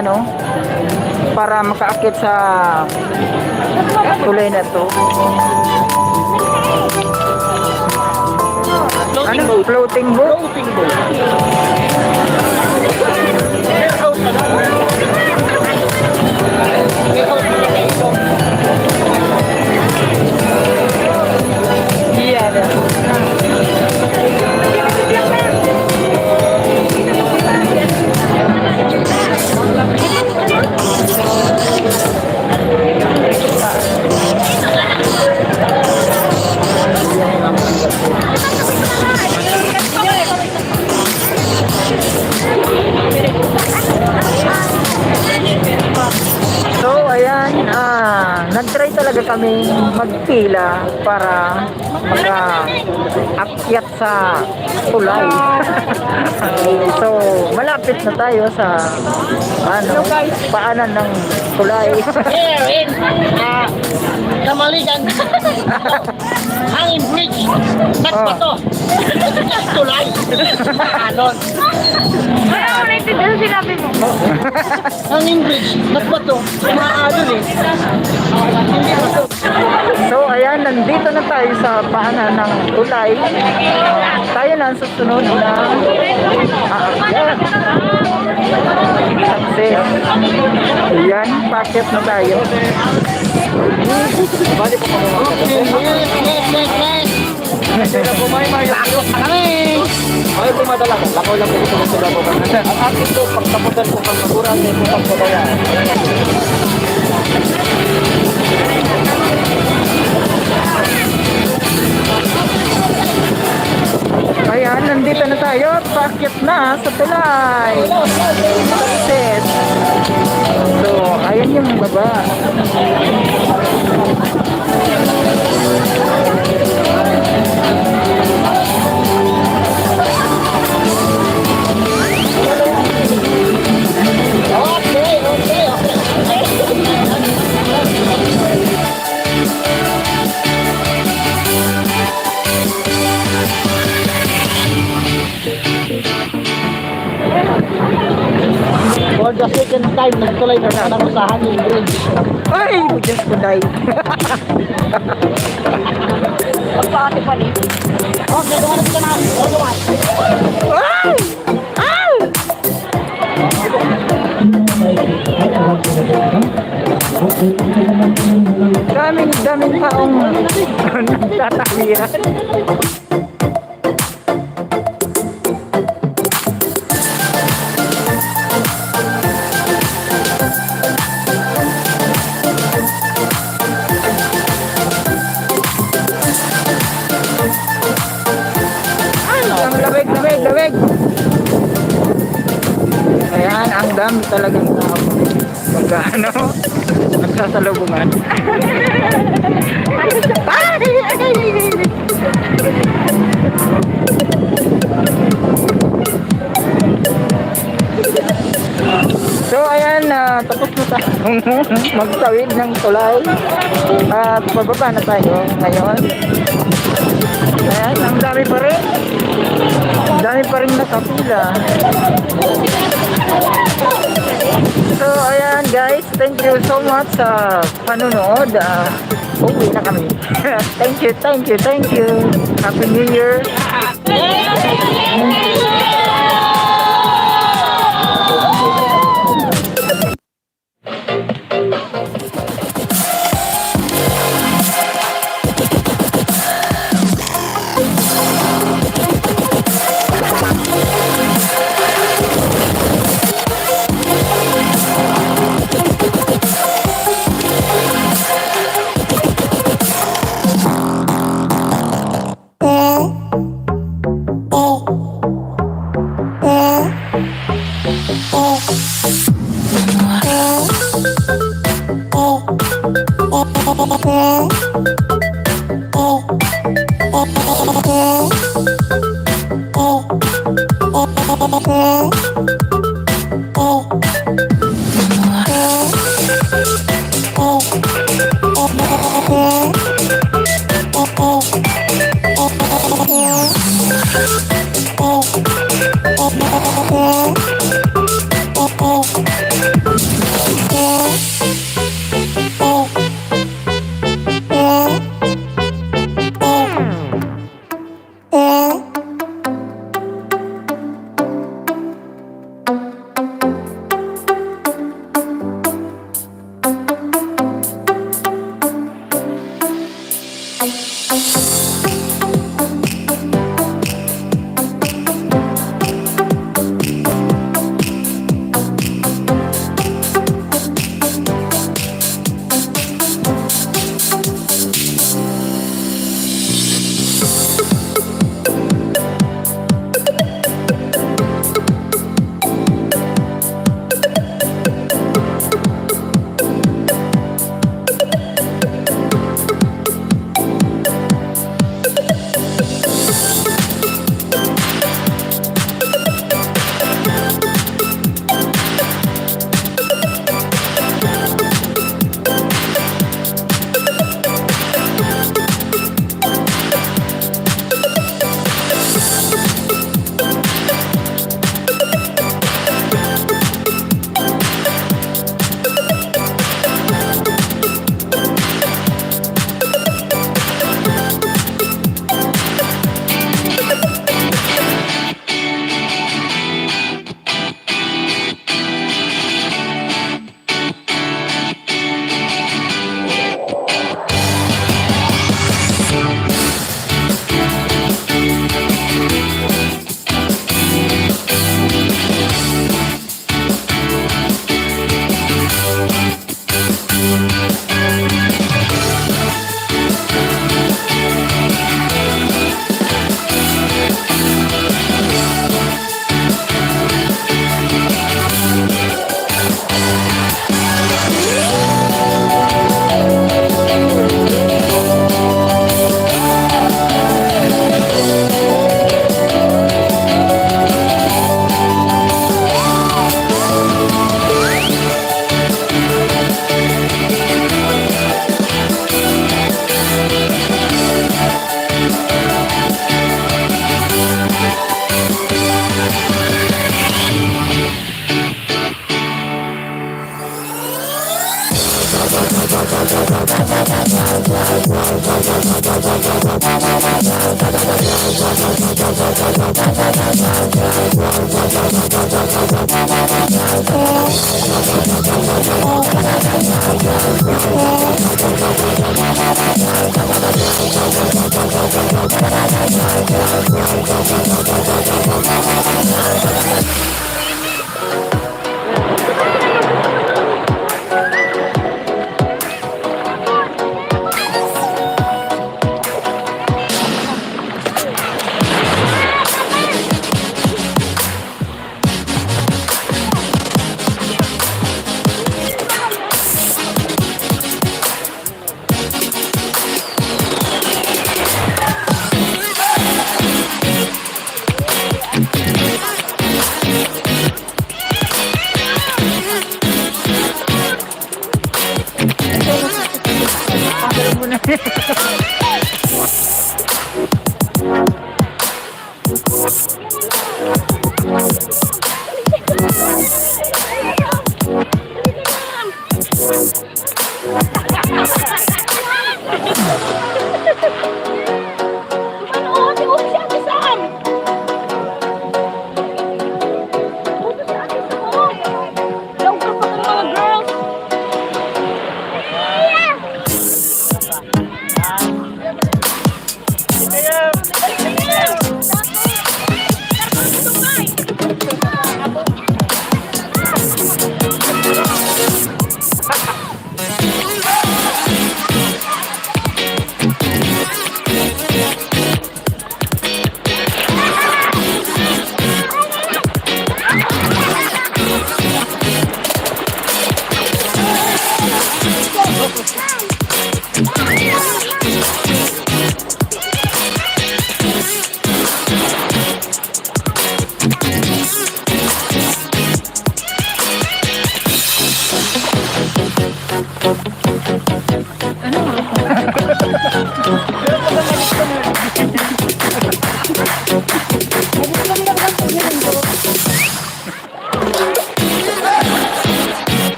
ng para makaakit sa tulay na to. Floating boat? nag-try talaga kami magpila para maka-akyat sa tulay. So, malapit na tayo sa paanan ng tulay. Here in Kamaligan. Hanging Bridge. Nagpato. Tulay. Anon. Ano ko naintindihan sinabi mo? Hanging Bridge. Nagpato. Maanon eh. Hindi pa to. So, ayan, nandito na tayo sa paanan ng tulay. Tayo na ang susunod na aakyat. Success. Ayan, packet na tayo. Lakot na kami. Ay, pumadala. Lakaw lang dito sa sila po. Ang akin to, pagtaputan ko pang magura sa ito pagpadaya. Ayan, nandito na tayo. Packet na sa tulay. Success. So, ayan yung baba. For the second time, nagtuloy na ako sa Hanging Bridge. Ay, Diyos ko dahil. Pagpakati pa rin. Okay, dumanas ka na. Dumanas. Ay! Ay! Daming taong nagtatawiran. Ang lamig. Ayan, ang dami talagang tao. Magkano? Nagsasalubungan. So ayan, tapos na tayong magtawid ng tulay. At pababa na tayo ngayon. Ayan, ang dami pa rin. Ang dami pa rin nakapila. So ayan guys, thank you so much sa panonood. Uwi na kami. Thank you. Happy New Year.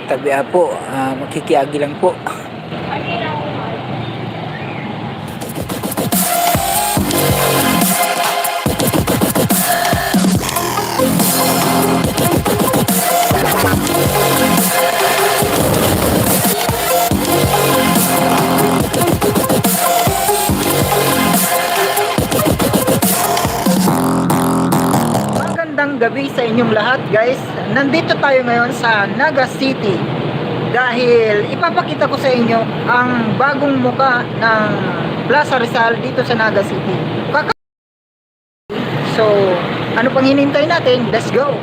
Tabi po, makikiagi lang po. Magandang gabi sa inyong lahat, guys. Nandito tayo ngayon sa Naga City dahil ipapakita ko sa inyo ang bagong muka ng Plaza Rizal dito sa Naga City. So, ano pang hinihintay natin? Let's go!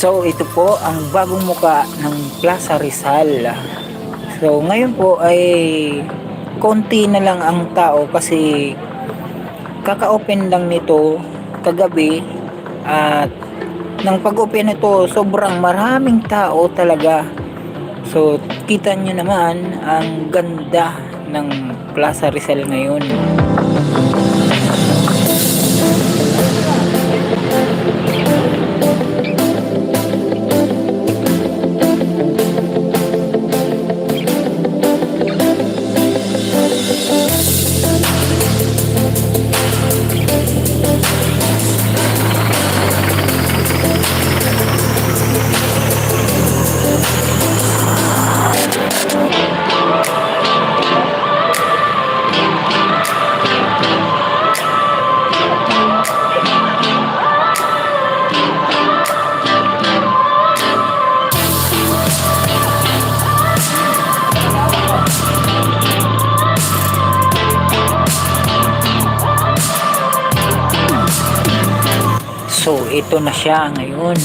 So ito po ang bagong muka ng Plaza Rizal. So ngayon po ay konti na lang ang tao kasi kaka-open lang nito kagabi, at nang pag-open nito sobrang maraming tao talaga. So kita nyo naman ang ganda ng Plaza Rizal ngayon. So ito na siya ngayon.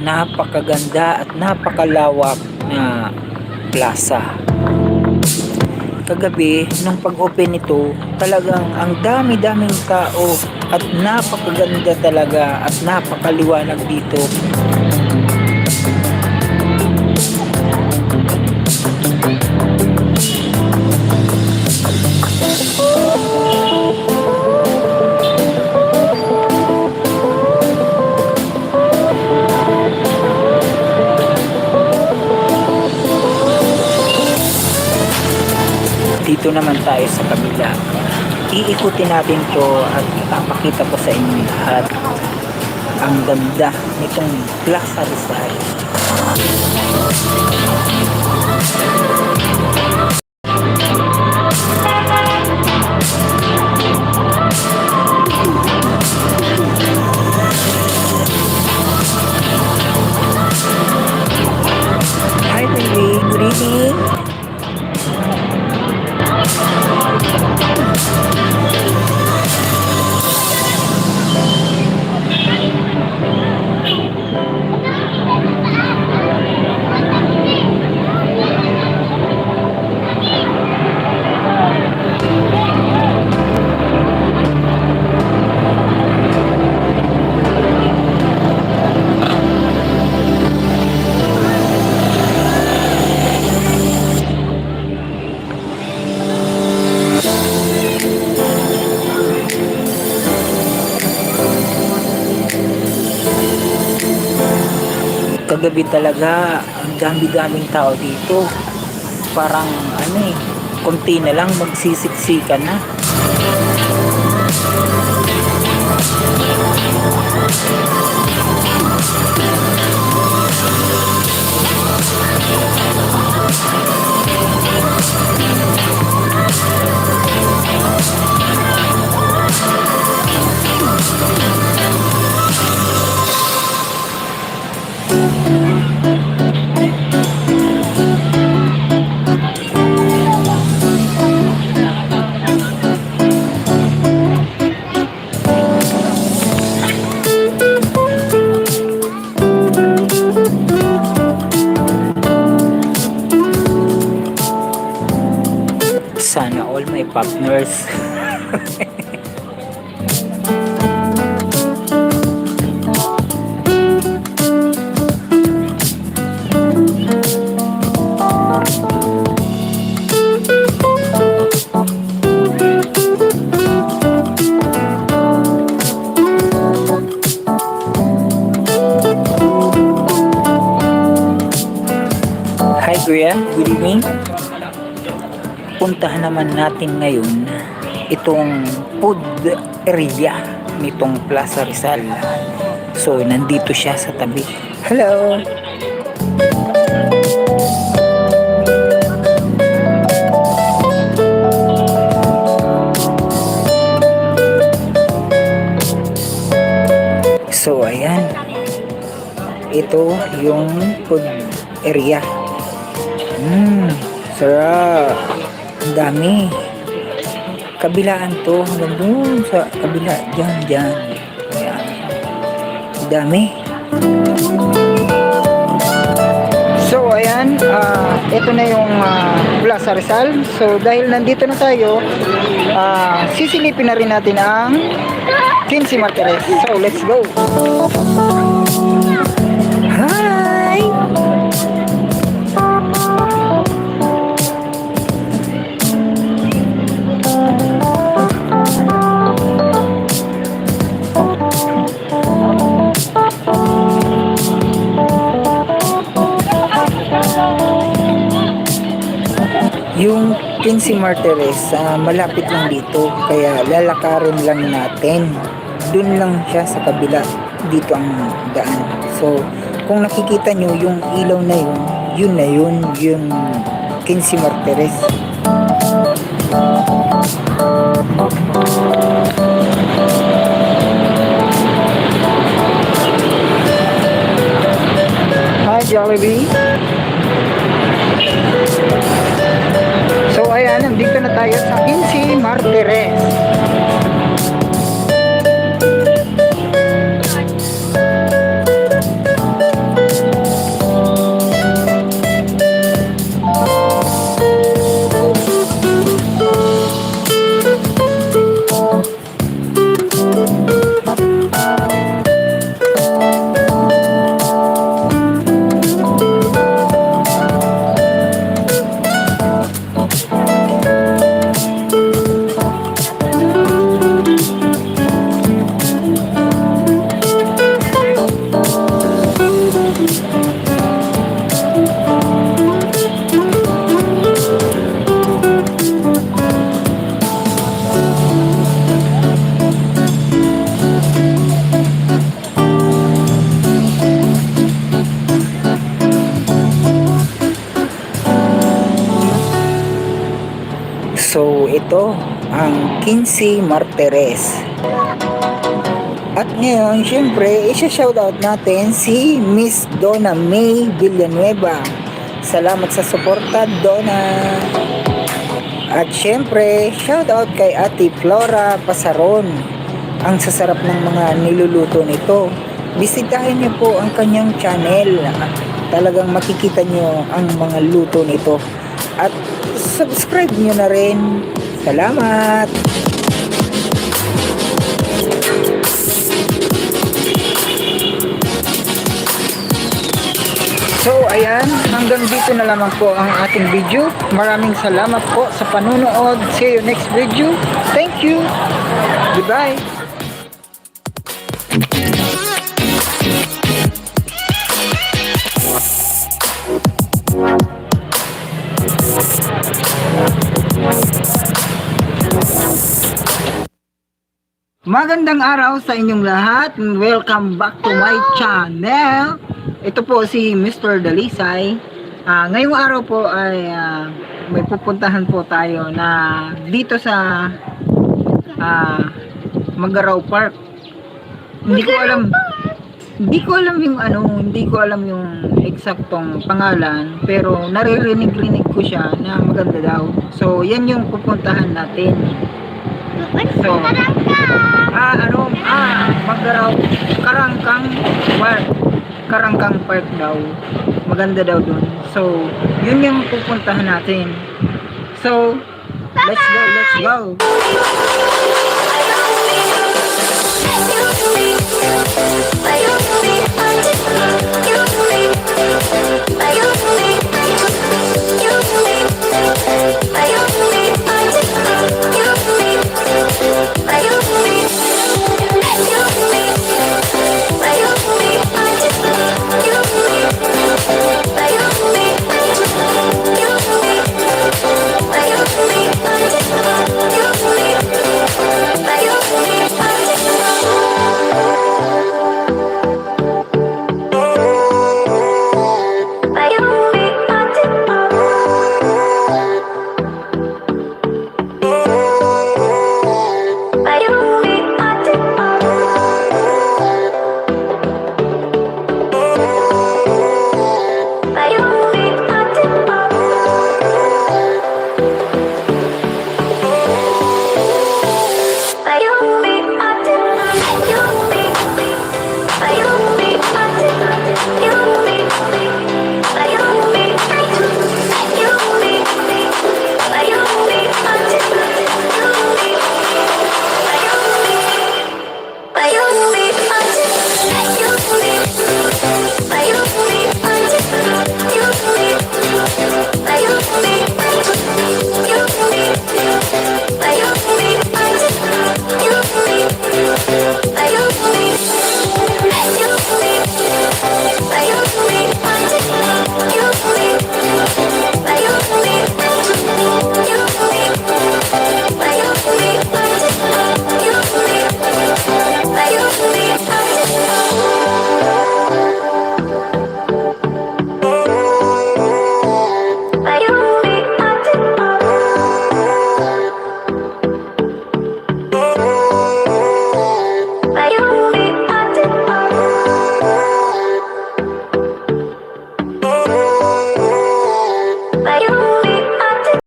Napakaganda at napakalawak na plaza. Kagabi, nung pag-open nito, talagang ang dami-daming tao at napakaganda talaga at napakaliwanag dito. Dito naman tayo sa kabila. Iikutin natin to at ipapakita ko sa inyo lahat ang ganda nitong Plaza Rizal. Hi baby, good evening. Kagabi talaga, ang dami-daming tao dito. Parang konti na lang magsisiksikan na. Sana all my partners. Hi Kuya, good evening. Puntahan naman natin ngayon itong food area nitong Plaza Rizal. So nandito siya sa tabi. Hello! So ayan, ito yung food area. Sarap. Ang dami. Kabilaan to. Hanggang doon sa kabila. Diyan. Ayan. Ang dami. So, ayan. Ito na yung Plaza Rizal. So, dahil nandito na tayo, sisilipin na rin natin ang 15 Martires. So, let's go. Hi! Yung 15 Martires, malapit lang dito, kaya lalakarin lang natin. Doon lang siya sa kabila, dito ang daan. So, kung nakikita nyo, yung ilaw na yun, yung 15 Martires. Hi Jollibee. So ayan, nandito na tayo sa 15 Martires. Kinsey Martires. At ngayon, syempre, isa-shoutout natin si Miss Donna May Villanueva. Salamat sa suporta, Donna. At syempre, shoutout kay Ate Flora Pasaron. Ang sasarap ng mga niluluto nito. Bisitahin niyo po ang kanyang channel. Talagang makikita niyo ang mga luto nito. At subscribe niyo na rin. Salamat! So ayan, hanggang dito na lamang po ang ating video. Maraming salamat po sa panunood. See you next video. Thank you. Goodbye. Magandang araw sa inyong lahat. Welcome back to my channel. Ito po si Mr. Dalisay. Ngayong araw po ay may pupuntahan po tayo na dito sa Magaraw Park. Hindi ko alam yung eksaktong pangalan, pero naririnig ko siya na maganda daw. So yan yung pupuntahan natin. So, Magaraw, Karangkang Park daw. Maganda daw dun. So, yun yung pupuntahan natin. So, let's go. You